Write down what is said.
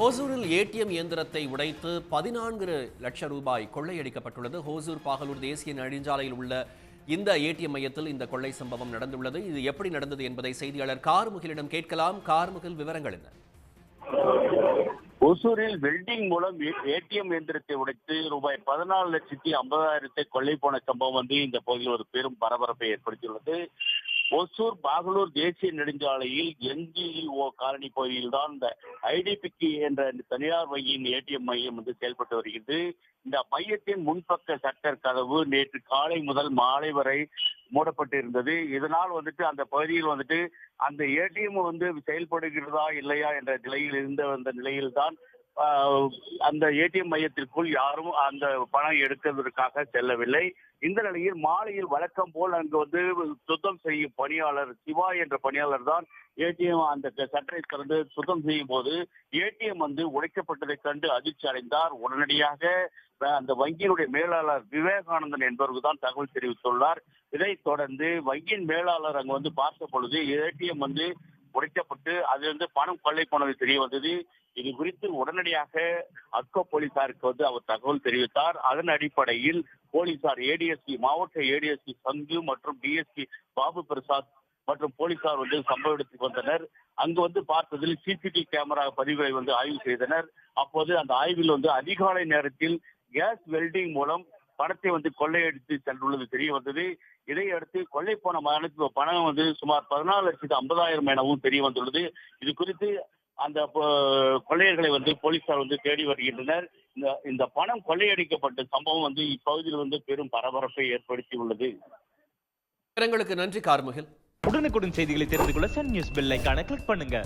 ஹோசூரில் ATM இயந்திரத்தை உடைத்து 14 லட்சம் ரூபாய் கொள்ளையடிக்கப்பட்டுள்ளது. ஹோசூர் பாகலூர் தேசிய நெடுஞ்சாலையில் உள்ள இந்த ஏடிஎம் மையத்தில் இந்த கொள்ளை சம்பவம் நடந்துள்ளது. இது எப்படி நடந்தது என்பதை செய்தியாளர் கார்முகிலிடம் கேட்கலாம். கார்முகில், விவரங்கள் என்ன? ஒசூரில் வெல்டிங் மூலம் ஏடிஎம் இயந்திரத்தை உடைத்து ரூபாய் 14,50,000 கொள்ளை போன சம்பவம் இந்த பகுதியில் ஒரு பெரும் பரபரப்பை ஏற்படுத்தியுள்ளது. ஒசூர் பாகலூர் தேசிய நெடுஞ்சாலையில் என்ஜிஓ காலனி பகுதியில் தான் இந்த ஐடிபிக்கு என்ற தனியார் வங்கியின் ஏடிஎம் மையம் செயல்பட்டு வருகிறது. இந்த மையத்தின் முன்பக்க சட்டர் கதவு நேற்று காலை முதல் மாலை வரை மூடப்பட்டிருந்தது. இதனால் அந்த பகுதியில் அந்த ஏடிஎம் செயல்படுகிறதா இல்லையா என்ற நிலையில் இருந்த நிலையில்தான் அந்த ஏடிஎம் மையத்திற்குள் யாரும் அந்த பணம் எடுக்கிறதுக்காக செல்லவில்லை. இந்த நிலையில் மாலையில் வழக்கம் போல் அங்கு சுத்தம் செய்யும் பணியாளர் சிவா என்ற பணியாளர் தான் ஏடிஎம் அந்த சட்டரை திறந்து சுத்தம் செய்யும் போது ஏடிஎம் உடைக்கப்பட்டதை கண்டு அதிர்ச்சி அடைந்தார். உடனடியாக அந்த வங்கியினுடைய மேலாளர் விவேகானந்தன் என்பவருக்கு தான் தகவல் தெரிவித்துள்ளார். இதைத் தொடர்ந்து வங்கியின் மேலாளர் அங்கு பார்த்த பொழுது ஏடிஎம் உடைக்கப்பட்டு அதிலிருந்து பணம் கொள்ளை போனது தெரிய வந்தது. இது குறித்து உடனடியாக அக்கோ போலீசாருக்கு அவர் தகவல் தெரிவித்தார். அதன் அடிப்படையில் போலீசார் ஏடிஎஸ்பி மாவட்ட ஏடிஎஸ்பி சங்கு மற்றும் டிஎஸ்பி பாபு பிரசாத் மற்றும் போலீசார் சம்பவ இடத்துக்கு வந்தனர். அங்கு பார்த்ததில் சிசிடிவி கேமரா பதிவுகளை ஆய்வு செய்தனர். அப்போது அந்த ஆய்வில் அதிகாலை நேரத்தில் கேஸ் வெல்டிங் மூலம் பணத்தை கொள்ளையடித்து சென்றுள்ளது தெரிய வந்தது. இதையடுத்து கொள்ளை போன பணம் சுமார் 14,50,000 எனவும் தெரிய வந்துள்ளது. இது குறித்து அந்த கொள்ளையர்களை போலீசார் தேடி வருகின்றனர். இந்த பணம் கொள்ளையடிக்கப்பட்ட சம்பவம் இப்பகுதியில் பெரும் பரபரப்பை ஏற்படுத்தி உள்ளது. விவரங்களுக்கு நன்றி கார்முகில். உடனுக்குடன் செய்திகளை தெரிந்து கொள்ள சன் நியூஸ் பெல் ஐகானை கிளிக் பண்ணுங்க.